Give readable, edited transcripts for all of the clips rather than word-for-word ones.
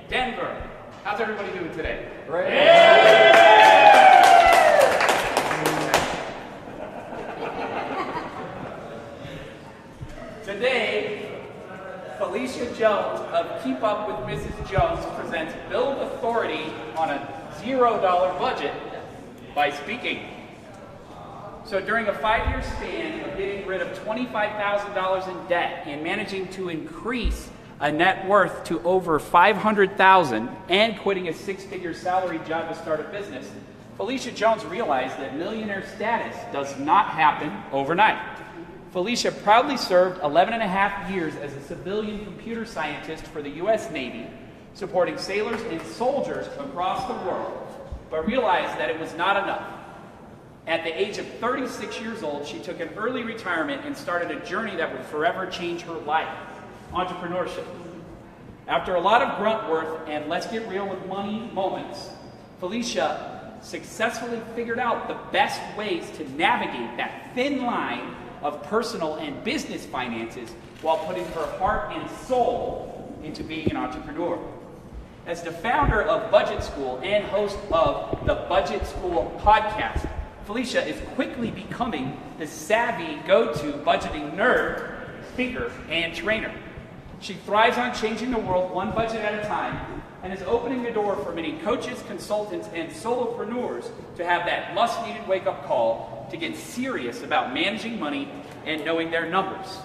Denver. How's everybody doing today? Great. Today, Phylecia Jones of Keep Up with Mrs. Jones presents Build Authority on a $0 budget by speaking. So during a 5-year span of getting rid of $25,000 in debt and managing to increase a net worth to over $500,000 and quitting a 6-figure salary job to start a business, Phylecia Jones realized that millionaire status does not happen overnight. Phylecia proudly served 11.5 years as a civilian computer scientist for the U.S. Navy, supporting sailors and soldiers across the world, but realized that it was not enough. At the age of 36 years old, she took an early retirement and started a journey that would forever change her life: entrepreneurship. After a lot of grunt work and let's get real with money moments, Phylecia successfully figured out the best ways to navigate that thin line of personal and business finances while putting her heart and soul into being an entrepreneur. As the founder of Budget School and host of the Budget School podcast, Phylecia is quickly becoming the savvy go-to budgeting nerd, speaker, and trainer. She thrives on changing the world one budget at a time and is opening the door for many coaches, consultants, and solopreneurs to have that must-needed wake-up call to get serious about managing money and knowing their numbers.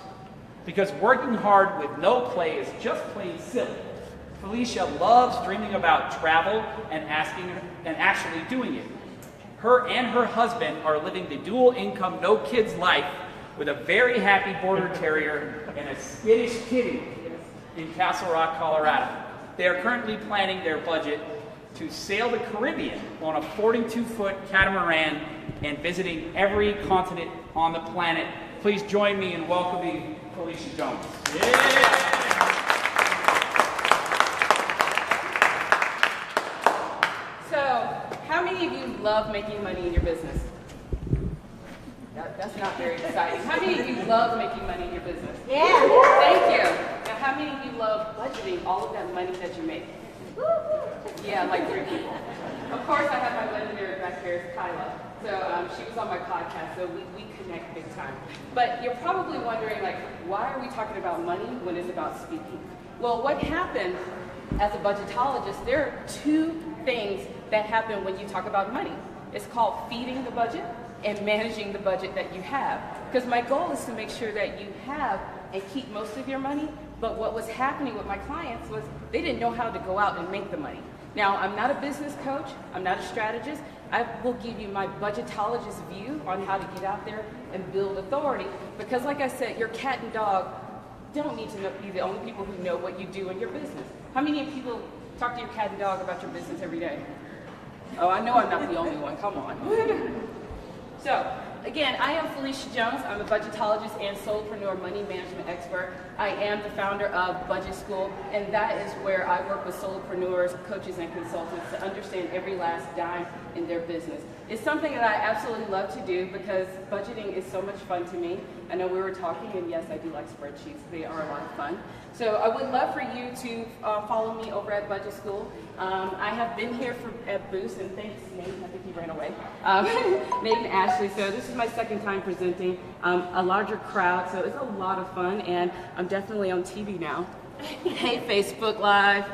Because working hard with no play is just plain silly, Phylecia loves dreaming about travel and actually doing it. Her and her husband are living the dual income, no kids life with a very happy border terrier and a skittish kitty in Castle Rock, Colorado. They are currently planning their budget to sail the Caribbean on a 42-foot catamaran and visiting every continent on the planet. Please join me in welcoming Phylecia Jones. Yeah. How many of you love making money in your business? That's not very exciting. How many of you love making money in your business? Yeah. Thank you. Now, how many of you love budgeting all of that money that you make? Yeah, like 3 people. Of course, I have my legendary back here, Kyla. So she was on my podcast, so we connect big time. But you're probably wondering, like, why are we talking about money when it's about speaking? Well, what happened as a budgetologist, there are 2 things that happen when you talk about money. It's called feeding the budget and managing the budget that you have. Because my goal is to make sure that you have and keep most of your money, but what was happening with my clients was they didn't know how to go out and make the money. Now, I'm not a business coach, I'm not a strategist. I will give you my budgetologist view on how to get out there and build authority, because like I said, your cat and dog don't need to be the only people who know what you do in your business. How many people talk to your cat and dog about your business every day? Oh, I know I'm not the only one, come on. So, again, I am Phylecia Jones. I'm a budgetologist and solopreneur money management expert. I am the founder of Budget School, and that is where I work with solopreneurs, coaches, and consultants to understand every last dime in their business. It's something that I absolutely love to do because budgeting is so much fun to me. I know we were talking, and yes, I do like spreadsheets. They are a lot of fun. So I would love for you to follow me over at Budget School. I have been here at Boost, and thanks, Nate, I think he ran away. Nate and Ashley, so this is my second time presenting a larger crowd, so it's a lot of fun, and I'm definitely on TV now. Hey, Facebook Live.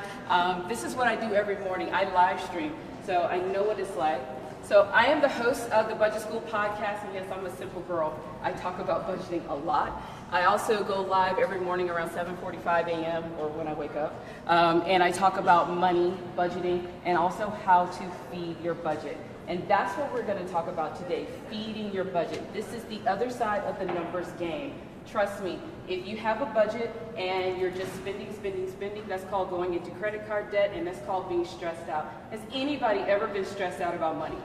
This is what I do every morning. I live stream, so I know what it's like. So I am the host of the Budget School podcast, and yes, I'm a simple girl. I talk about budgeting a lot. I also go live every morning around 7:45 a.m. or when I wake up, and I talk about money, budgeting, and also how to feed your budget. And that's what we're going to talk about today, feeding your budget. This is the other side of the numbers game. Trust me, if you have a budget and you're just spending, that's called going into credit card debt, and that's called being stressed out. Has anybody ever been stressed out about money?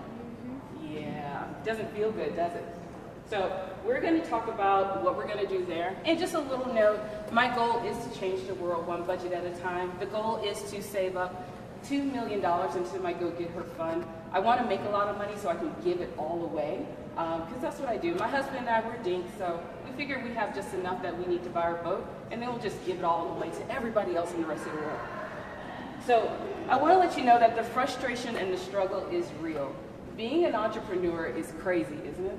Yeah, doesn't feel good, does it? So we're going to talk about what we're going to do there. And just a little note, my goal is to change the world one budget at a time. The goal is to save up $2 million into my Go Get Her fund. I want to make a lot of money so I can give it all away, because that's what I do. My husband and I were dinks, so we figured we have just enough that we need to buy our boat, and then we'll just give it all away to everybody else in the rest of the world. So I want to let you know that the frustration and the struggle is real. Being an entrepreneur is crazy, isn't it?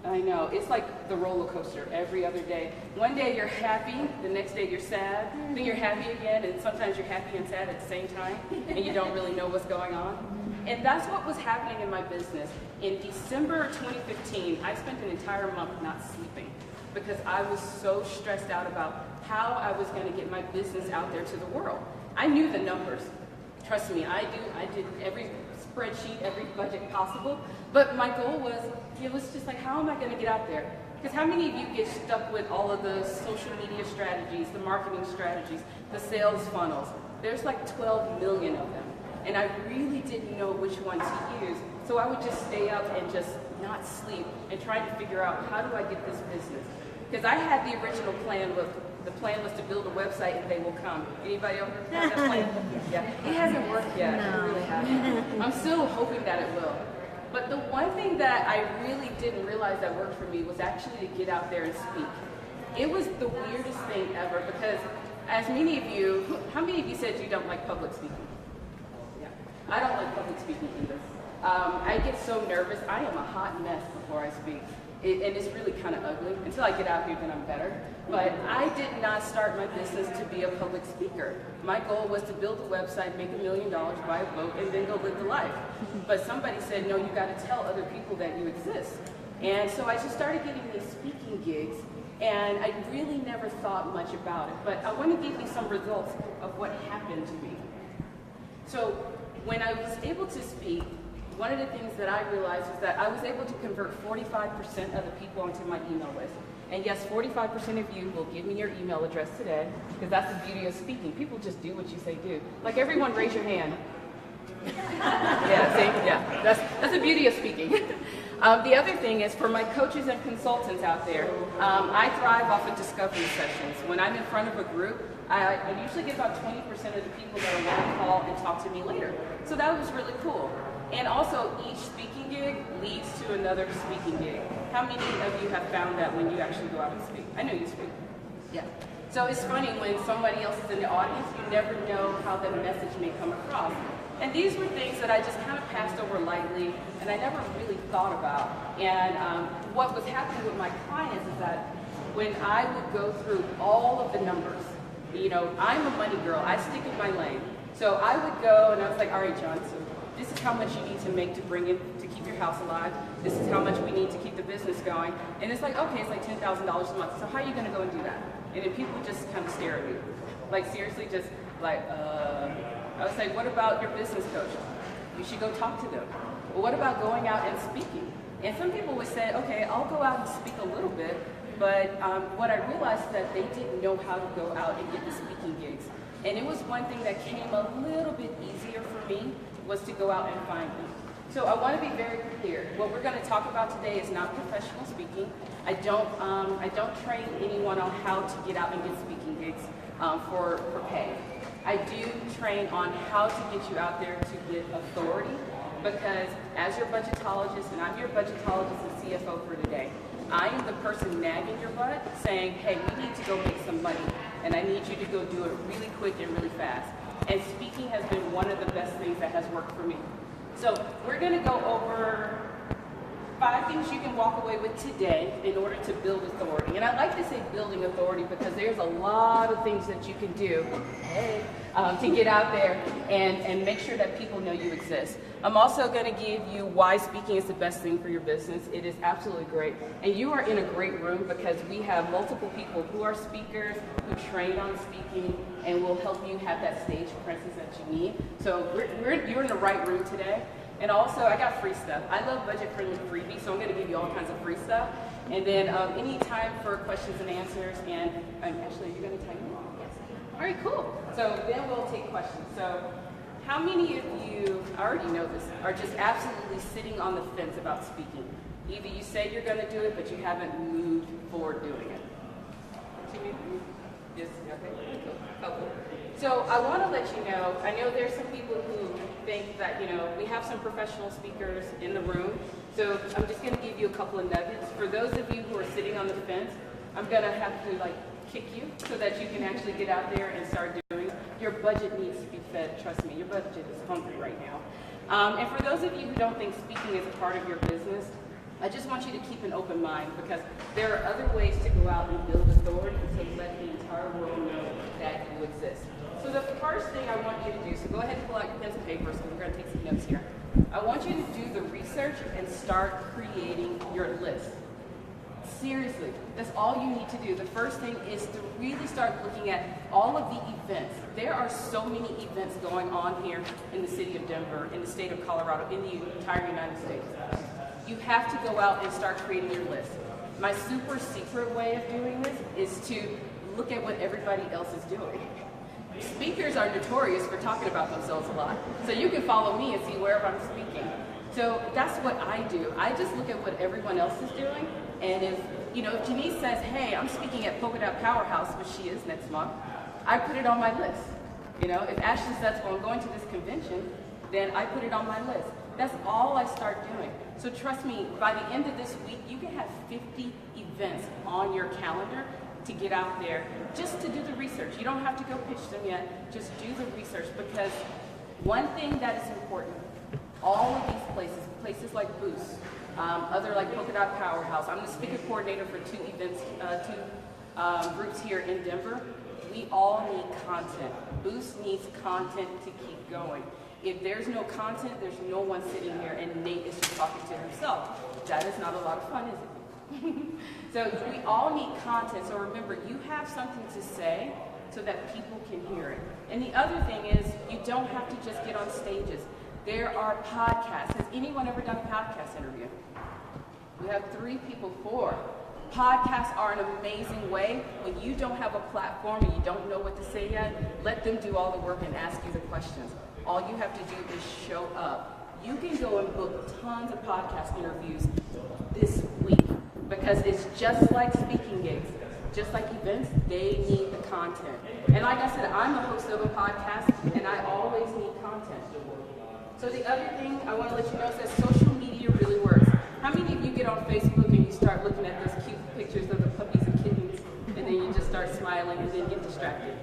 I know. It's like the roller coaster every other day. One day you're happy, the next day you're sad, then you're happy again, and sometimes you're happy and sad at the same time, and you don't really know what's going on. And that's what was happening in my business. In December 2015, I spent an entire month not sleeping because I was so stressed out about how I was going to get my business out there to the world. I knew the numbers. Trust me, I did every spreadsheet, every budget possible. But my goal was, it was just like, how am I going to get out there? Because how many of you get stuck with all of the social media strategies, the marketing strategies, the sales funnels? There's like 12 million of them. And I really didn't know which one to use. So I would just stay up and just not sleep and try to figure out, how do I get this business? Because I had the original plan. The plan was to build a website and they will come. Anybody else have that plan? Yeah. It hasn't worked yet. No. It really hasn't. I'm still hoping that it will. But the one thing that I really didn't realize that worked for me was actually to get out there and speak. It was the weirdest thing ever because, as many of you, how many of you said you don't like public speaking? Yeah. I don't like public speaking either. I get so nervous. I am a hot mess before I speak. And it's really kind of ugly. Until I get out here, then I'm better. But I did not start my business to be a public speaker. My goal was to build a website, make $1 million, buy a boat, and then go live the life. But somebody said, no, you got to tell other people that you exist. And so I just started getting these speaking gigs, and I really never thought much about it. But I want to give you some results of what happened to me. So when I was able to speak, one of the things that I realized was that I was able to convert 45% of the people onto my email list. And yes, 45% of you will give me your email address today, because that's the beauty of speaking. People just do what you say do. Like, everyone raise your hand. Yeah, see? Yeah, that's the beauty of speaking. The other thing is, for my coaches and consultants out there, I thrive off of discovery sessions. When I'm in front of a group, I usually get about 20% of the people that are going to call and talk to me later. So that was really cool. And also, each speaking gig leads to another speaking gig. How many of you have found that when you actually go out and speak? I know you speak. Yeah. So it's funny, when somebody else is in the audience, you never know how the message may come across. And these were things that I just kind of passed over lightly, and I never really thought about. And what was happening with my clients is that when I would go through all of the numbers, you know, I'm a money girl. I stick in my lane. So I would go, and I was like, all right, John, so this is how much you need to make to bring in, to keep your house alive. This is how much we need to keep the business going. And it's like, okay, it's like $10,000 a month. So how are you going to go and do that? And then people just kind of stare at me. Like, seriously, just like, I was like, what about your business coach? You should go talk to them. Well, what about going out and speaking? And some people would say, okay, I'll go out and speak a little bit. But what I realized is that they didn't know how to go out and get the speaking gigs. And it was one thing that came a little bit easier for me, was to go out and find them. So I want to be very clear. What we're going to talk about today is not professional speaking. I don't train anyone on how to get out and get speaking gigs for pay. I do train on how to get you out there to get authority, because as your budgetologist, and I'm your budgetologist and CFO for today, I am the person nagging your butt saying, hey, we need to go make some money, and I need you to go do it really quick and really fast. And speaking has been one of the best things that has worked for me. So we're going to go over 5 things you can walk away with today in order to build authority. And I like to say building authority because there's a lot of things that you can do to get out there and make sure that people know you exist. I'm also going to give you why speaking is the best thing for your business. It is absolutely great. And you are in a great room because we have multiple people who are speakers, who train on speaking, and will help you have that stage presence that you need. So you're in the right room today. And also, I got free stuff. I love budget-friendly freebies, so I'm going to give you all kinds of free stuff. And then any time for questions and answers. And actually, you're going to tag me? Yes. All right, cool. So then we'll take questions. So how many of you, I already know this, are just absolutely sitting on the fence about speaking? Either you say you're going to do it, but you haven't moved forward doing it. Yes, okay, cool. Couple. So I want to let you know, I know there's some people who think that, you know, we have some professional speakers in the room. So I'm just going to give you a couple of nuggets. For those of you who are sitting on the fence, I'm going to have to like kick you so that you can actually get out there and start doing it. Your budget needs to be fed. Trust me, your budget is hungry right now. And for those of you who don't think speaking is a part of your business, I just want you to keep an open mind, because there are other ways to go out and build authority to let the entire world know that you exist. So the first thing I want you to do, so go ahead and pull out your pens and paper, so we're going to take some notes here. I want you to do the research and start creating your list. Seriously, that's all you need to do. The first thing is to really start looking at all of the events. There are so many events going on here in the city of Denver, in the state of Colorado, in the entire United States. You have to go out and start creating your list. My super secret way of doing this is to look at what everybody else is doing. Speakers are notorious for talking about themselves a lot. So you can follow me and see wherever I'm speaking. So that's what I do. I just look at what everyone else is doing. And if Janice says, hey, I'm speaking at Polka Dot Powerhouse, which she is next month, I put it on my list. If Ashley says, well, I'm going to this convention, then I put it on my list. That's all I start doing. So trust me, by the end of this week, you can have 50 events on your calendar to get out there just to do the research. You don't have to go pitch them yet, just do the research, because one thing that is important, all of these places like Boost, other like Polka Dot Powerhouse, I'm the speaker coordinator for two events, groups here in Denver. We all need content. Boost needs content to keep going. If there's no content, there's no one sitting here and Nate is just talking to himself. That is not a lot of fun, is it? So we all need content. So remember, you have something to say so that people can hear it. And the other thing is, you don't have to just get on stages. There are podcasts. Has anyone ever done a podcast interview? We have 3 people, 4. Podcasts are an amazing way. When you don't have a platform and you don't know what to say yet, let them do all the work and ask you the questions. All you have to do is show up. You can go and book tons of podcast interviews this week, because it's just like speaking gigs, just like events, they need the content. And like I said, I'm the host of a podcast, and I always need content. So the other thing I want to let you know is that social media really works. How many of you get on Facebook and you start looking at those cute pictures of the puppies and kittens, and then you just start smiling and then get distracted?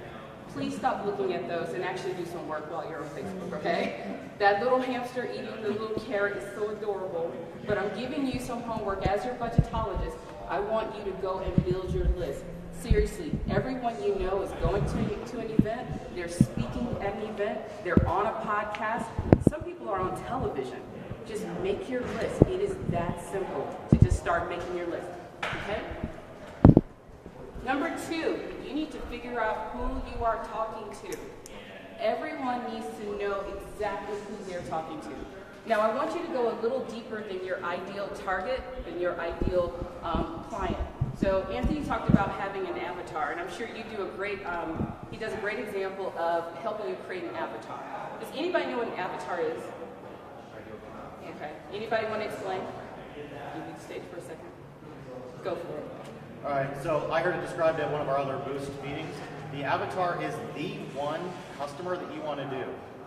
Please stop looking at those and actually do some work while you're on Facebook, okay? That little hamster eating the little carrot is so adorable, but I'm giving you some homework. As your budgetologist, I want you to go and build your list. Seriously, everyone you know is going to an event, they're speaking at an event, they're on a podcast. Some people are on television. Just make your list. It is that simple to just start making your list, okay? Number 2, you need to figure out who you are talking to. Everyone needs to know exactly who they're talking to. Now, I want you to go a little deeper than your ideal target, than your ideal client. So Anthony talked about having an avatar, and I'm sure you do he does a great example of helping you create an avatar. Does anybody know what an avatar is? Okay. Anybody want to explain? Give me the stage for a second. Go for it. All right, so I heard it described at one of our other Boost meetings. The avatar is the one customer that you want to do.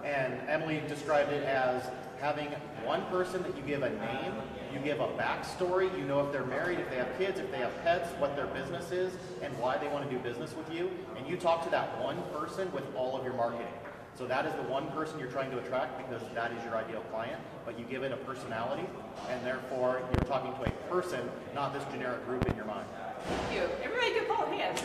And Emily described it as having one person that you give a name, you give a backstory, you know if they're married, if they have kids, if they have pets, what their business is, and why they want to do business with you. And you talk to that one person with all of your marketing. So that is the one person you're trying to attract, because that is your ideal client, but you give it a personality, and therefore you're talking to a person, not this generic group in your mind. Thank you. Everybody give Paul a hand.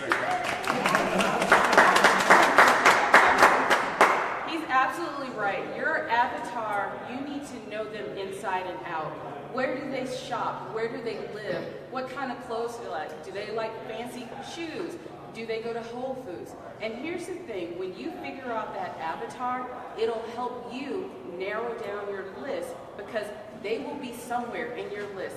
He's absolutely right. Your avatar, you need to know them inside and out. Where do they shop? Where do they live? What kind of clothes do they like? Do they like fancy shoes? Do they go to Whole Foods? And here's the thing, when you figure out that avatar, it'll help you narrow down your list, because they will be somewhere in your list.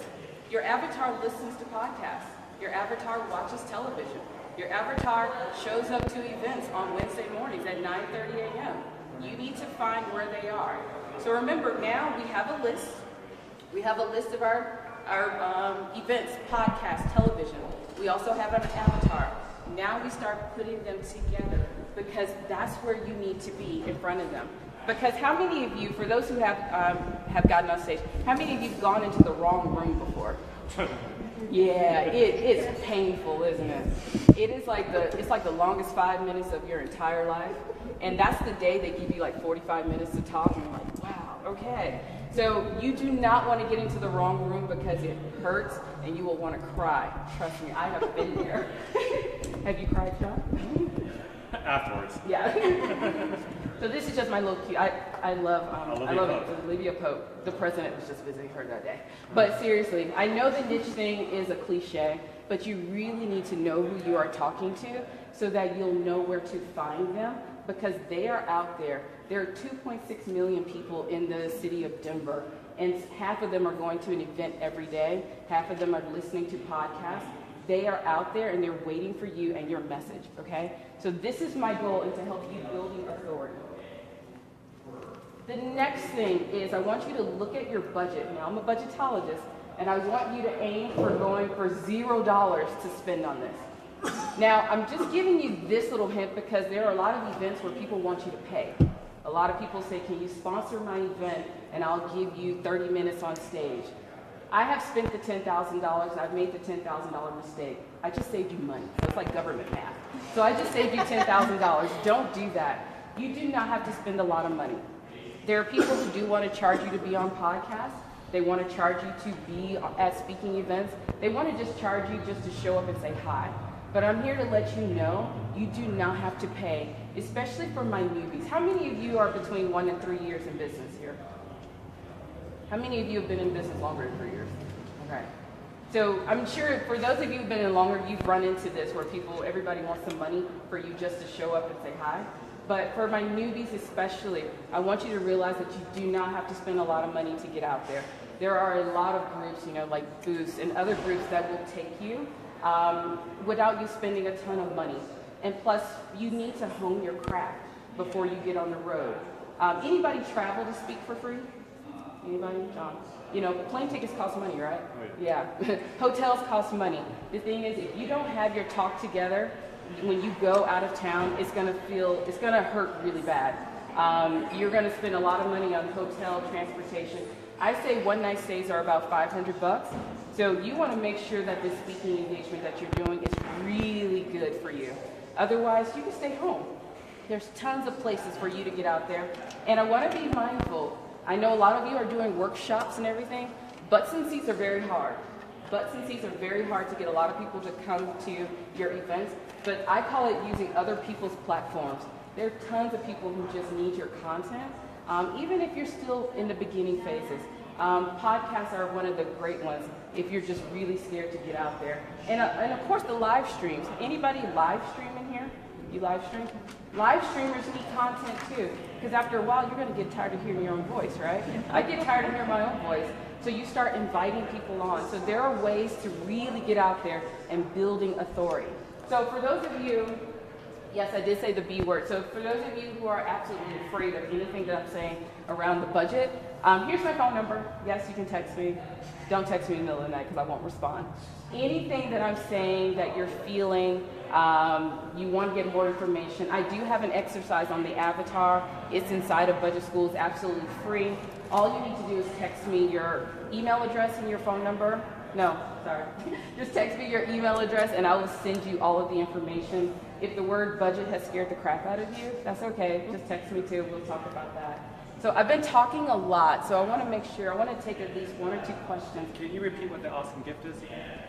Your avatar listens to podcasts. Your avatar watches television. Your avatar shows up to events on Wednesday mornings at 9:30 a.m. You need to find where they are. So remember, now we have a list. We have a list of our events, podcasts, television. We also have an avatar. Now we start putting them together, because that's where you need to be in front of them. Because how many of you, for those who have gotten on stage, how many of you have gone into the wrong room before? Yeah, it's painful, isn't it? It's like the longest 5 minutes of your entire life. And that's the day they give you like 45 minutes to talk, and you're like, wow, okay. So you do not want to get into the wrong room because it hurts and you will want to cry. Trust me, I have been there. Have you cried, John? Afterwards. Yeah. So this is just my little cute. I love Olivia Pope. The president was just visiting her that day. But seriously, I know the niche thing is a cliche, but you really need to know who you are talking to so that you'll know where to find them, because they are out there. There are 2.6 million people in the city of Denver, and half of them are going to an event every day. Half of them are listening to podcasts. They are out there and they're waiting for you and your message, okay? So this is my goal, and to help you building authority. The next thing is I want you to look at your budget. Now, I'm a budgetologist, and I want you to aim for going for $0 to spend on this. Now, I'm just giving you this little hint because there are a lot of events where people want you to pay. A lot of people say, can you sponsor my event and I'll give you 30 minutes on stage. I have spent the $10,000. I've made the $10,000 mistake. I just saved you money. So it's like government math. So I just saved you $10,000. Don't do that. You do not have to spend a lot of money. There are people who do want to charge you to be on podcasts. They want to charge you to be at speaking events. They want to just charge you just to show up and say hi. But I'm here to let you know you do not have to pay, especially for my newbies. How many of you are between 1 and 3 years in business here? How many of you have been in business longer than 3 years? Okay. So I'm sure for those of you who've been in longer, you've run into this where everybody wants some money for you just to show up and say hi. But for my newbies especially, I want you to realize that you do not have to spend a lot of money to get out there. There are a lot of groups, like Boost and other groups that will take you without you spending a ton of money. And plus, you need to hone your craft before you get on the road. Anybody travel to speak for free? Anybody? John? Plane tickets cost money, right? Yeah. Hotels cost money. The thing is, if you don't have your talk together, when you go out of town, it's gonna hurt really bad. You're gonna spend a lot of money on hotel, transportation. I say one night stays are about $500. So you wanna make sure that this speaking engagement that you're doing is really good for you. Otherwise, you can stay home. There's tons of places for you to get out there. And I wanna be mindful. I know a lot of you are doing workshops and everything. Butts and seats are very hard. Butts and seats are very hard to get a lot of people to come to your events, but I call it using other people's platforms. There are tons of people who just need your content, even if you're still in the beginning phases. Podcasts are one of the great ones if you're just really scared to get out there. And of course the live streams. Anybody live stream in here? You live stream? Live streamers need content too, because after a while you're gonna get tired of hearing your own voice, right? I get tired of hearing my own voice. So you start inviting people on. So there are ways to really get out there and building authority. So for those of you, yes, I did say the B word. So for those of you who are absolutely afraid of anything that I'm saying around the budget, here's my phone number. Yes, you can text me. Don't text me in the middle of the night because I won't respond. Anything that I'm saying that you're feeling, you want to get more information, I do have an exercise on the avatar. It's inside of Budget School. It's absolutely free. All you need to do is text me your email address and your phone number. No, sorry. Just text me your email address and I will send you all of the information. If the word budget has scared the crap out of you, that's okay. Just text me too. We'll talk about that. So I've been talking a lot, so I want to make sure, I want to take at least 1 or 2 questions. Can you repeat what the awesome gift is?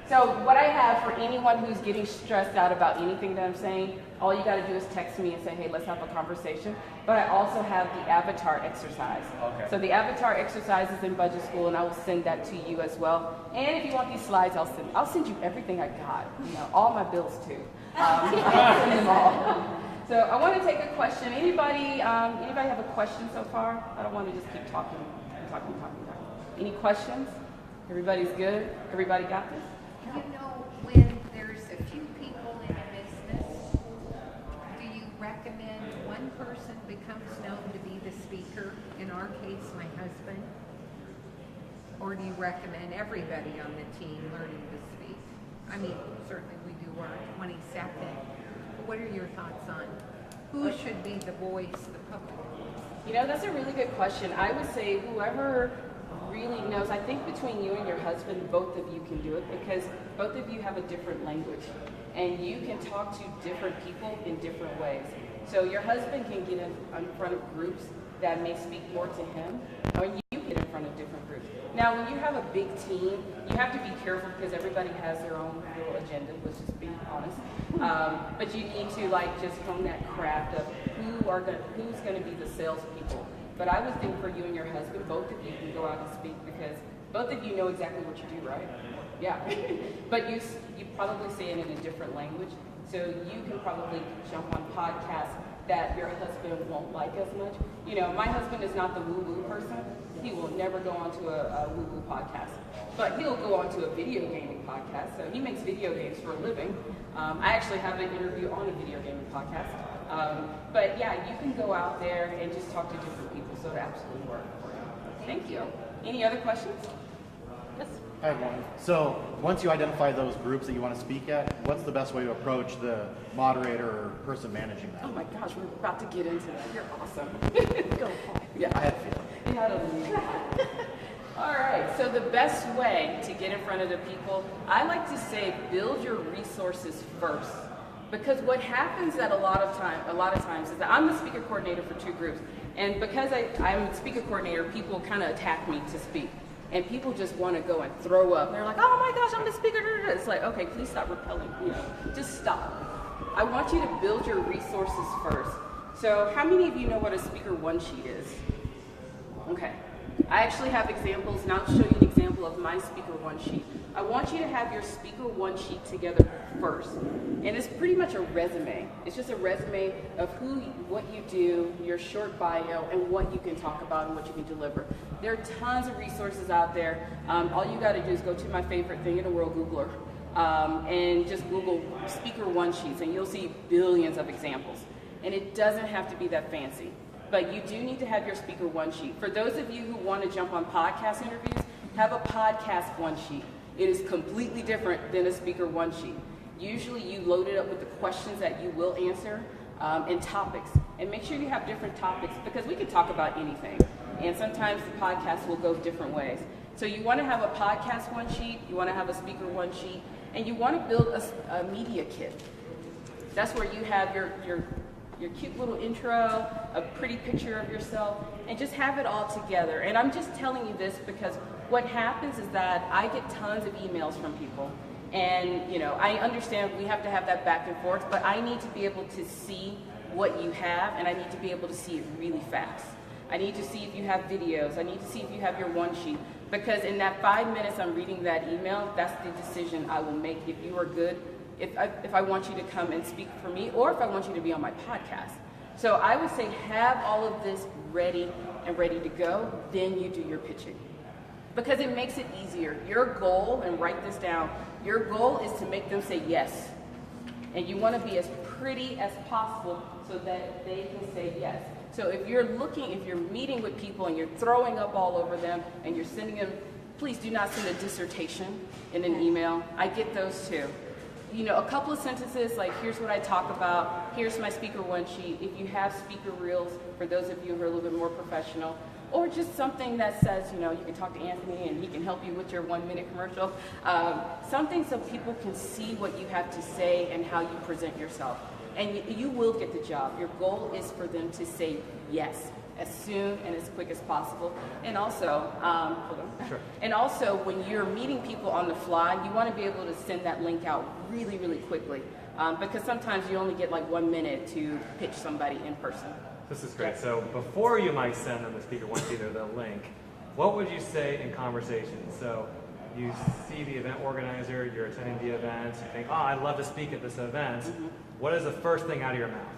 So what I have for anyone who's getting stressed out about anything that I'm saying, all you got to do is text me and say, hey, let's have a conversation. But I also have the avatar exercise. Okay. So the avatar exercise is in Budget School, and I will send that to you as well. And if you want these slides, I'll send you everything I got. All my bills too. I'll send them all. So I want to take a question. Anybody have a question so far? I don't want to just keep talking. Any questions? Everybody's good? Everybody got this? When there's a few people in a business, do you recommend one person becomes known to be the speaker, in our case, my husband? Or do you recommend everybody on the team learning to speak? I mean, certainly we do our 22nd. But what are your thoughts on who should be the voice, the public voice? That's a really good question. I would say whoever really knows. I think between you and your husband, both of you can do it because both of you have a different language and you can talk to different people in different ways. So your husband can get in front of groups that may speak more to him, or you get in front of different groups. Now, when you have a big team, you have to be careful because everybody has their own little agenda, let's just be honest. But you need to like just hone that craft of who's going to be the salespeople. But I would think for you and your husband, both of you can go out and speak because both of you know exactly what you do, right? Yeah. But you probably say it in a different language, so you can probably jump on podcasts that your husband won't like as much. You know, my husband is not the woo-woo person. He will never go onto a woo-woo podcast. But he'll go onto a video gaming podcast. So he makes video games for a living. I actually have an interview on a video gaming podcast. But yeah, you can go out there and just talk to different people. So it absolutely works for you. Thank you. Any other questions? Yes? I have one. So once you identify those groups that you want to speak at, what's the best way to approach the moderator or person managing that? Oh my gosh, we're about to get into that. You're awesome. Go, Paul. Yeah, I had a feeling. You had a lead. All right, so the best way to get in front of the people, I like to say build your resources first. Because what happens at a lot of times is that I'm the speaker coordinator for 2 groups. And because I'm a speaker coordinator, people kind of attack me to speak. And people just want to go and throw up. They're like, oh my gosh, I'm the speaker. It's like, okay, please stop repelling. You know, just stop. I want you to build your resources first. So how many of you know what a speaker one sheet is? Okay. I actually have examples, and I'll show you an example of my speaker one sheet. I want you to have your speaker one sheet together first. And it's pretty much a resume. It's just a resume of what you do, your short bio, and what you can talk about and what you can deliver. There are tons of resources out there. All you got to do is go to my favorite thing in the world, Googler, and just Google speaker one sheets, and you'll see billions of examples. And it doesn't have to be that fancy. But you do need to have your speaker one sheet. For those of you who want to jump on podcast interviews, have a podcast one sheet. It is completely different than a speaker one sheet. Usually you load it up with the questions that you will answer and topics. And make sure you have different topics because we can talk about anything. And sometimes the podcast will go different ways. So you want to have a podcast one sheet, you want to have a speaker one sheet, and you want to build a media kit. That's where you have your cute little intro, a pretty picture of yourself, and just have it all together. And I'm just telling you this because what happens is that I get tons of emails from people. And, you know, I understand we have to have that back and forth, but I need to be able to see what you have, and I need to be able to see it really fast. I need to see if you have videos. I need to see if you have your one sheet. Because in that 5 minutes I'm reading that email, that's the decision I will make if you are good, if I want you to come and speak for me, or if I want you to be on my podcast. So I would say have all of this ready and ready to go, then you do your pitching. Because it makes it easier. Your goal, and write this down, your goal is to make them say yes. And you want to be as pretty as possible so that they can say yes. So if you're meeting with people and you're throwing up all over them and you're sending them, please do not send a dissertation in an email. I get those too. You know, a couple of sentences like, here's what I talk about, here's my speaker one sheet. If you have speaker reels, for those of you who are a little bit more professional, or just something that says, you know, you can talk to Anthony and he can help you with your 1-minute commercial. Something so people can see what you have to say and how you present yourself. And you will get the job. Your goal is for them to say yes as soon and as quick as possible. And also, hold on. Sure. And also, when you're meeting people on the fly, you want to be able to send that link out really, really quickly. Because sometimes you only get like 1 minute to pitch somebody in person. This is great. So before you might send them the speaker one sheet or the link, what would you say in conversation? So you see the event organizer, you're attending the event, you think, oh, I'd love to speak at this event. Mm-hmm. What is the first thing out of your mouth?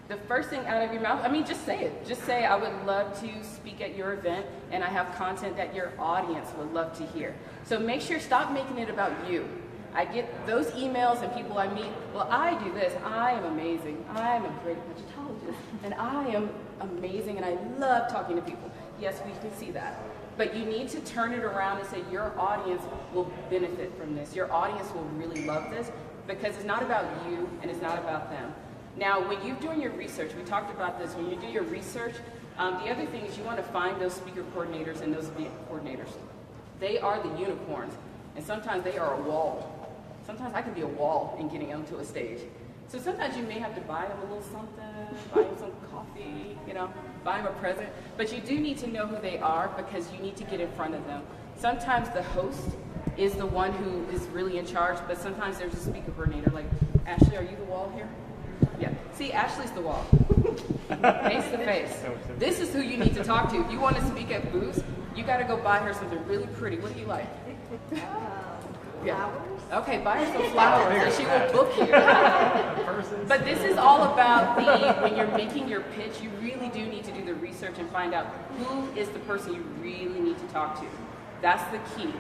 The first thing out of your mouth, I mean, just say it. Just say, I would love to speak at your event, and I have content that your audience would love to hear. So make sure, stop making it about you. I get those emails and people I meet, well, I do this, I am amazing, I am a great Egyptologist, and I am amazing, and I love talking to people. Yes, we can see that. But you need to turn it around and say your audience will benefit from this. Your audience will really love this because it's not about you and it's not about them. Now, when you're doing your research, we talked about this, when you do your research, the other thing is you want to find those speaker coordinators and those event coordinators. They are the unicorns, and sometimes they are a wall. Sometimes I can be a wall in getting onto a stage. So sometimes you may have to buy them a little something, buy them some coffee, you know, buy them a present. But you do need to know who they are because you need to get in front of them. Sometimes the host is the one who is really in charge, but sometimes there's a speaker coordinator. Like, Ashley, are you the wall here? Yeah. See, Ashley's the wall. Face to face. This is who you need to talk to. If you want to speak at booths, you got to go buy her something really pretty. What do you like? Yeah. Okay, buy her some flowers and she will book you. But this is all about when you're making your pitch, you really do need to do the research and find out who is the person you really need to talk to. That's the key.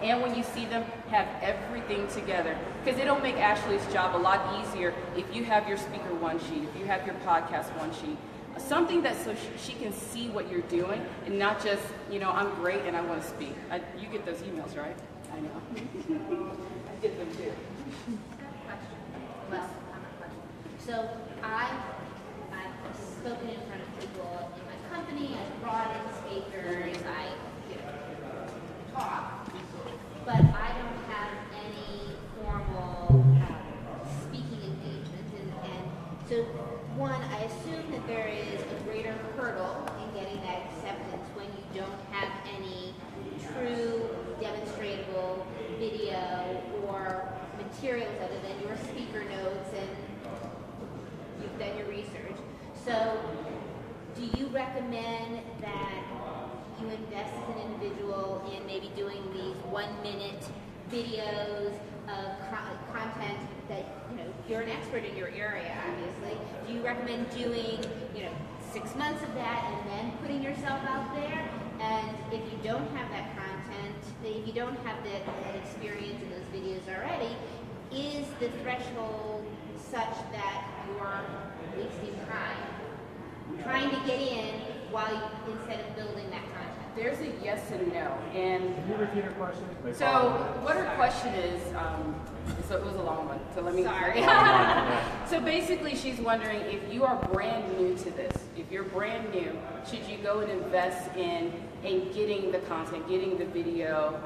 And when you see them, have everything together. Because it'll make Ashley's job a lot easier if you have your speaker one sheet, if you have your podcast one sheet. Something that so she can see what you're doing and not just, you know, I'm great and I want to speak. You get those emails, right? I know. I get them too. Well, I have a question. So I've spoken in front of people in my company, I've brought in speakers, I talk, but I don't have any formal speaking engagement. And so, one, I assume that there is a greater hurdle in getting that acceptance when you don't have any true demonstratable video or materials other than your speaker notes and you've done your research. So do you recommend that you invest as an individual in maybe doing these 1-minute videos of content that, you know, you're an expert in your area, obviously. Do you recommend doing, 6 months of that and then putting yourself out there? And if you don't have that content, if you don't have that experience in those videos already, is the threshold such that you're wasting time trying to get in instead of building that content? There's a yes and no. And Can you repeat her question? so what her question is, so it was a long one, so let me... Sorry. So basically she's wondering if you are brand new to this, if you're brand new, should you go and invest in getting the content, getting the video,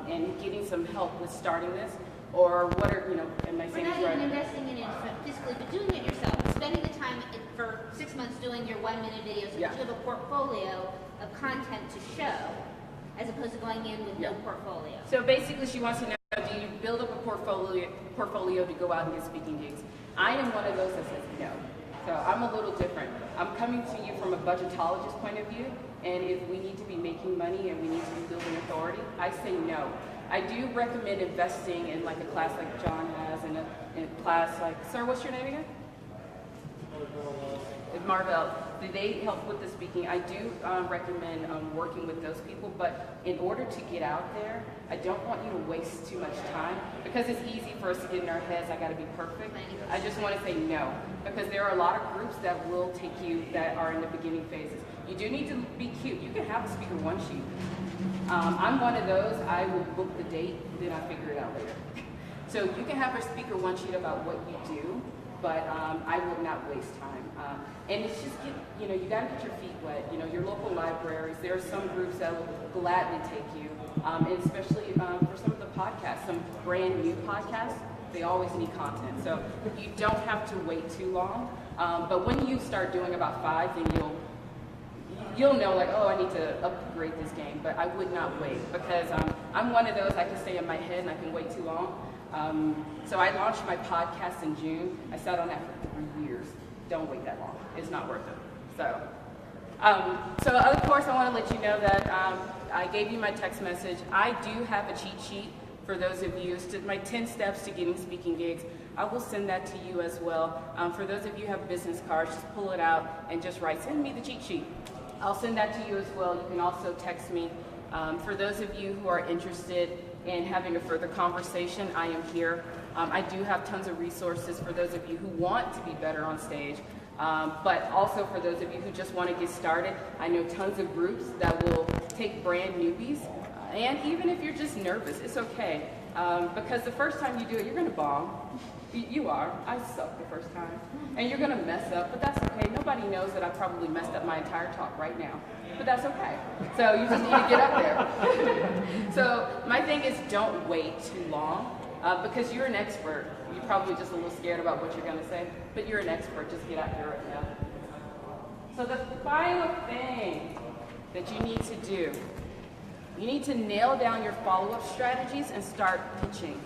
and getting some help with starting this? Or what are, am I saying We're not this right? even investing in it physically, but doing it yourself, spending the time for 6 months doing your 1-minute videos so that you have a portfolio of content to show, as opposed to going in with no portfolio. So basically she wants to know, do you build up a portfolio to go out and get speaking gigs? I am one of those that says no. So I'm a little different. I'm coming to you from a budgetologist point of view, and if we need to be making money and we need to be building authority, I say no. I do recommend investing in like a class like John has, and in a class like, sir, what's your name again? Marvell. Do they help with the speaking? I do recommend working with those people, but in order to get out there, I don't want you to waste too much time because it's easy for us to get in our heads, I gotta be perfect. I just want to say no, because there are a lot of groups that will take you that are in the beginning phases. You do need to be cute. You can have a speaker one sheet. I'm one of those, I will book the date, then I figure it out later. So you can have a speaker one sheet about what you do, but I will not waste time. And it's just, you got to get your feet wet. Your local libraries, there are some groups that will gladly take you, and especially for some of the podcasts, some brand new podcasts, they always need content. So you don't have to wait too long, but when you start doing about 5, then you'll know like, oh, I need to upgrade this game, but I would not wait because I'm one of those, I can stay in my head and I can wait too long. So I launched my podcast in June. I sat on that for 3 years. Don't wait that long. It's not worth it. So of course, I want to let you know that I gave you my text message. I do have a cheat sheet for those of you, my 10 steps to getting speaking gigs. I will send that to you as well. For those of you who have business cards, just pull it out and just send me the cheat sheet. I'll send that to you as well. You can also text me. For those of you who are interested in having a further conversation, I am here. I do have tons of resources for those of you who want to be better on stage, but also for those of you who just want to get started. I know tons of groups that will take brand newbies, and even if you're just nervous, it's okay, because the first time you do it, you're going to bomb. You are. I sucked the first time. And you're going to mess up, but that's okay. Nobody knows that I probably messed up my entire talk right now, but that's okay. So you just need to get up there. So my thing is don't wait too long. because you're an expert. You're probably just a little scared about what you're going to say, but you're an expert. Just get out there right now. So the final thing that you need to do, you need to nail down your follow-up strategies and start pitching.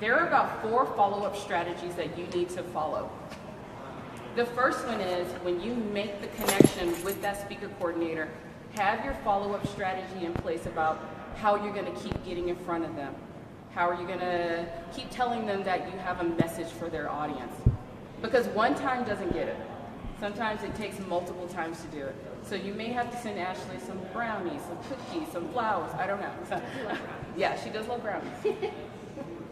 There are about 4 follow-up strategies that you need to follow. The first one is when you make the connection with that speaker coordinator, have your follow-up strategy in place about how you're going to keep getting in front of them. How are you going to keep telling them that you have a message for their audience? Because one time doesn't get it. Sometimes it takes multiple times to do it. So you may have to send Ashley some brownies, some cookies, some flowers. I don't know. Yeah, she does love brownies.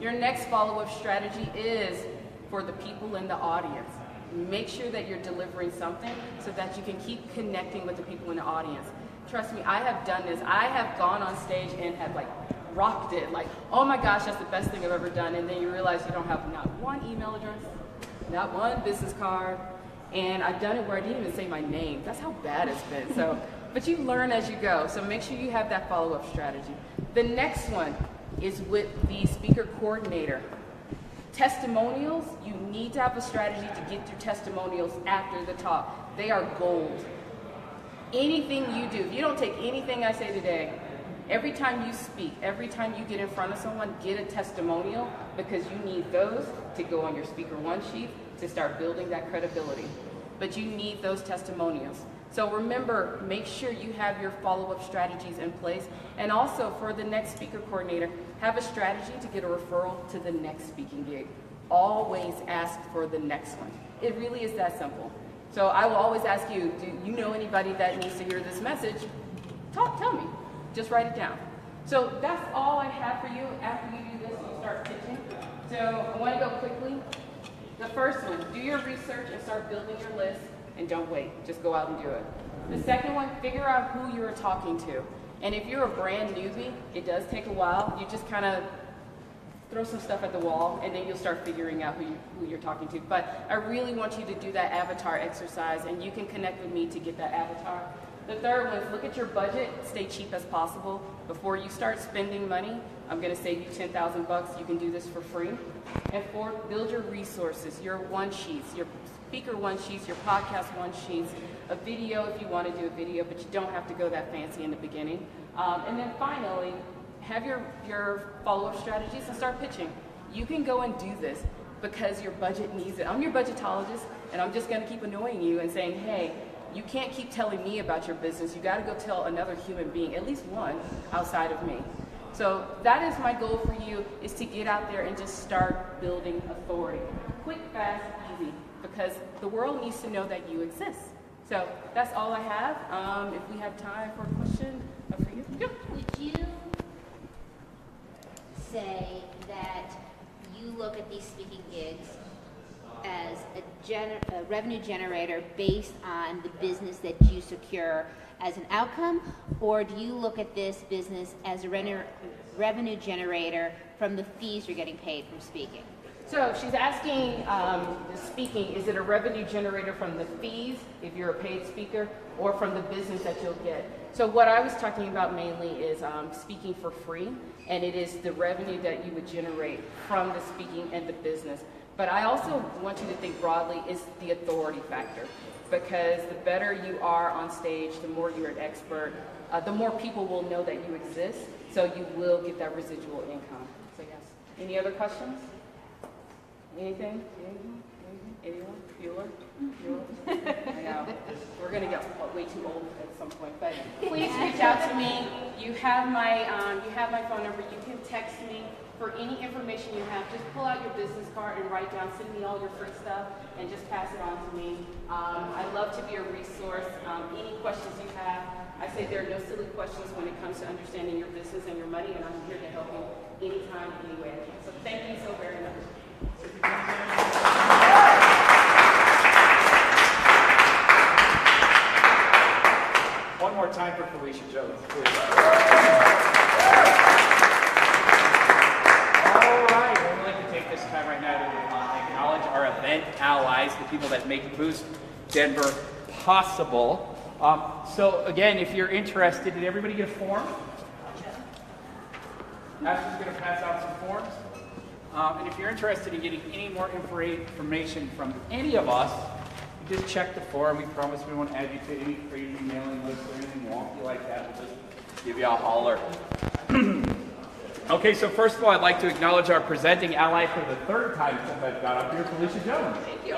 Your next follow-up strategy is for the people in the audience. Make sure that you're delivering something so that you can keep connecting with the people in the audience. Trust me, I have done this. I have gone on stage and have like rocked it. Like, oh my gosh, that's the best thing I've ever done. And then you realize you don't have not one email address, not one business card. And I've done it where I didn't even say my name. That's how bad it's been. So, but you learn as you go. So make sure you have that follow-up strategy. The next one is with the speaker coordinator. Testimonials, you need to have a strategy to get your testimonials after the talk. They are gold. Anything you do, if you don't take anything I say today, every time you speak, every time you get in front of someone, get a testimonial, because you need those to go on your speaker one sheet to start building that credibility. But you need those testimonials. So remember, make sure you have your follow-up strategies in place. And also for the next speaker coordinator, have a strategy to get a referral to the next speaking gig. Always ask for the next one. It really is that simple. So I will always ask you, do you know anybody that needs to hear this message? Tell me. Just write it down. So that's all I have for you. After you do this, you start pitching. So I want to go quickly. The first one, do your research and start building your list, and don't wait. Just go out and do it. The second one, figure out who you're talking to. And if you're a brand newbie, it does take a while. You just kind of throw some stuff at the wall, and then you'll start figuring out who you're talking to. But I really want you to do that avatar exercise, and you can connect with me to get that avatar. The third one is look at your budget, stay cheap as possible. Before you start spending money, I'm going to save you $10,000. You can do this for free. And fourth, build your resources, your one sheets, your speaker one sheets, your podcast one sheets, a video if you want to do a video, but you don't have to go that fancy in the beginning. And then finally, have your follow-up strategies and start pitching. You can go and do this because your budget needs it. I'm your budgetologist, and I'm just going to keep annoying you and saying, hey, you can't keep telling me about your business. You got to go tell another human being, at least one, outside of me. So that is my goal for you, is to get out there and just start building authority. Quick, fast, easy, because the world needs to know that you exist. So that's all I have. If we have time for a question for you. Yeah. Would you say that you look at these speaking gigs as a revenue generator based on the business that you secure as an outcome, or do you look at this business as a revenue generator from the fees you're getting paid from speaking? So she's asking, the speaking, is it a revenue generator from the fees, if you're a paid speaker, or from the business that you'll get? So what I was talking about mainly is speaking for free, and it is the revenue that you would generate from the speaking and the business. But I also want you to think broadly is the authority factor, because the better you are on stage, the more you're an expert, the more people will know that you exist, so you will get that residual income. So yes. Any other questions? Anything? Anyone? Bueller? I know. We're going to get way too old at some point, but please reach out to me. You have my phone number. You can text me for any information you have. Just pull out your business card and write down, send me all your free stuff, and just pass it on to me. I'd love to be a resource. Any questions you have, I say there are no silly questions when it comes to understanding your business and your money, and I'm here to help you anytime, any way I can. So thank you so very much. One more time for Phylecia Jones, please. All right, we'd like to take this time right now to acknowledge our event allies, the people that make Boost Denver possible. So again, if you're interested, did everybody get a form? Ashley's going to pass out some forms. And if you're interested in getting any more information from any of us, you just check the forum. We promise we won't add you to any crazy mailing list or anything wonky like that. We'll just give you a holler. Okay, so first of all, I'd like to acknowledge our presenting ally for the third time since I've got up here, Phylecia Jones. Thank you.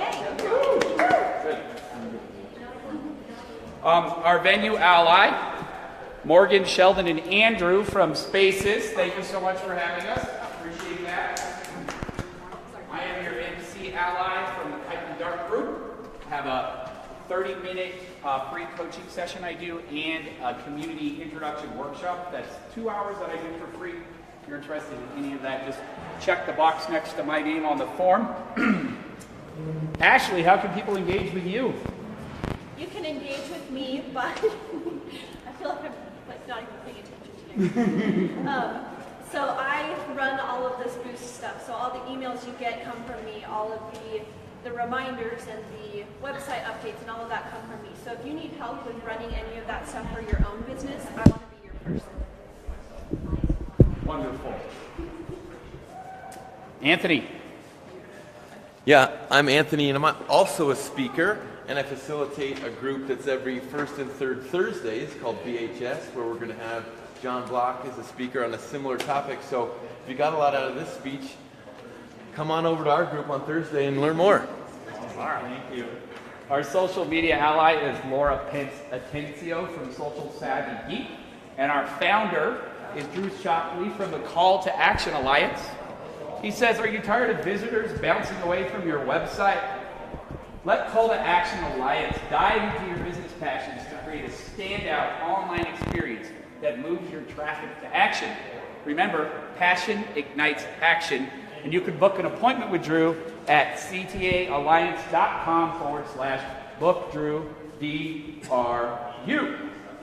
Good. Our venue ally, Morgan, Sheldon, and Andrew from Spaces. Thank you so much for having us. Appreciate that. I am your MC ally from the Kite and Dart group. I have a 30-minute free coaching session I do and a community introduction workshop. That's 2 hours that I do for free. If you're interested in any of that, just check the box next to my name on the form. Ashley, how can people engage with you? You can engage with me, but I feel like I'm not even paying attention today. So I run all of this Boost stuff. So all the emails you get come from me. All of the reminders and the website updates and all of that come from me. So if you need help with running any of that stuff for your own business, I want to be your person. Wonderful. Anthony. Yeah, I'm Anthony, and I'm also a speaker, and I facilitate a group that's every first and third Thursdays called BHS, where we're going to have John Block as a speaker on a similar topic. So if you got a lot out of this speech, come on over to our group on Thursday and learn more. All right, thank you. Our social media ally is Laura Atencio from Social Savvy Geek, and our founder is Drew Shockley from the Call to Action Alliance. He says, are you tired of visitors bouncing away from your website? Let Call to Action Alliance dive into your business passions to create a standout online experience that moves your traffic to action. Remember, passion ignites action, and you can book an appointment with Drew at ctaalliance.com/bookdrew.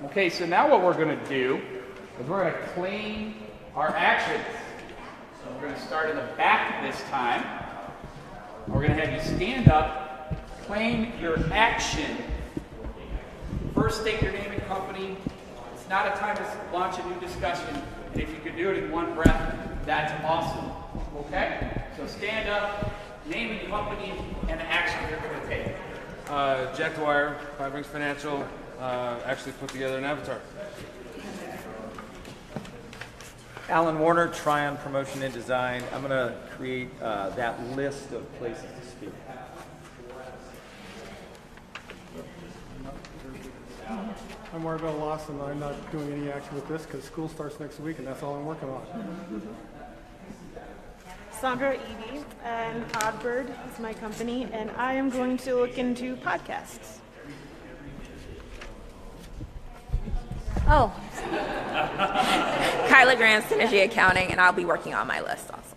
Okay, so now what we're going to do is we're going to claim our actions. So we're going to start in the back this time. We're going to have you stand up, claim your action. First, state your name and company. It's not a time to launch a new discussion. And if you could do it in one breath, that's awesome. Okay? So stand up, name and company, and the action you're going to take. Jack Dwyer, 5 Rings Financial, actually put together an avatar. Alan Warner, Tryon Promotion and Design. I'm going to create that list of places to speak. I'm Marvell Lawson. I'm not doing any action with this because school starts next week and that's all I'm working on. Sandra Edie and Oddbird is my company, and I am going to look into podcasts. Oh. Kyla Grant, Synergy Accounting, and I'll be working on my list also.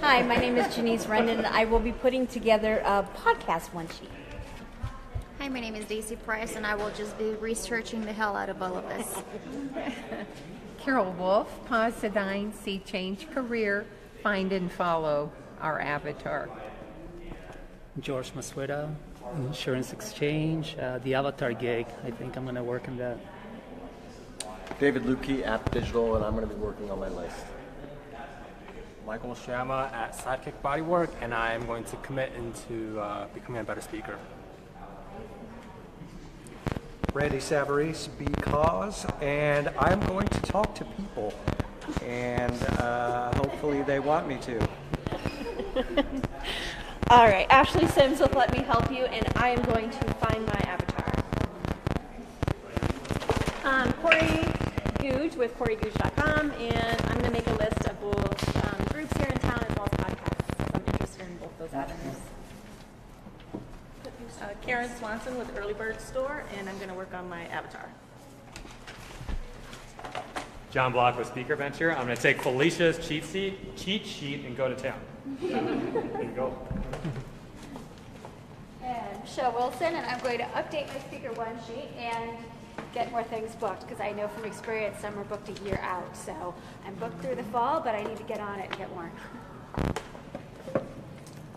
Hi, my name is Janice Rendon, and I will be putting together a podcast one sheet. Hi, my name is Daisy Price, and I will just be researching the hell out of all of this. Carol Wolf, Posidyne, See Change Career, Find and Follow our avatar. George Masueda, Insurance Exchange, the Avatar gig. I think I'm going to work on that. David Lukey, App Digital, and I'm going to be working on my list. Michael Shama at Sidekick Bodywork, and I'm going to commit into becoming a better speaker. Randy Savarese, Because, and I'm going to talk to people, and hopefully they want me to. All right, Ashley Sims with Let Me Help You, and I am going to find my avatar. Corey Googe with CoreyGooge.com, and I'm going to make a list of both groups here in town as well as podcasts. I'm interested in both those avenues. Karen Swanson with Early Bird Store, and I'm going to work on my avatar. John Block with Speaker Venture. I'm going to take Phylicia's cheat sheet and go to town. There you go. And Michelle Wilson, and I'm going to update my speaker one sheet and get more things booked, because I know from experience some are booked a year out. So I'm booked through the fall, but I need to get on it and get more.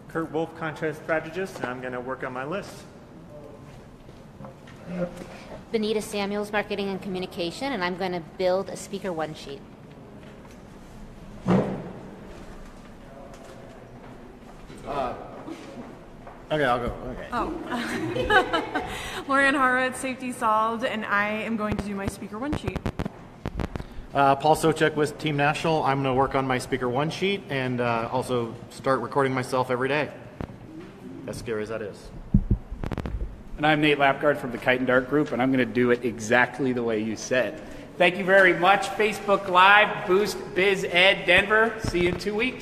Kurt Wolf, Content Strategist, and I'm going to work on my list. Benita Samuels, Marketing and Communication, and I'm going to build a speaker one sheet. Okay, I'll go. Okay. Oh. Lauren Horowitz, Safety Solved, and I am going to do my speaker one sheet. Paul Sochek with Team National. I'm going to work on my speaker one sheet and also start recording myself every day. As scary as that is. And I'm Nate Lapgard from the Kite and Dart Group, and I'm going to do it exactly the way you said. Thank you very much. Facebook Live, Boost Biz Ed Denver. See you in 2 weeks.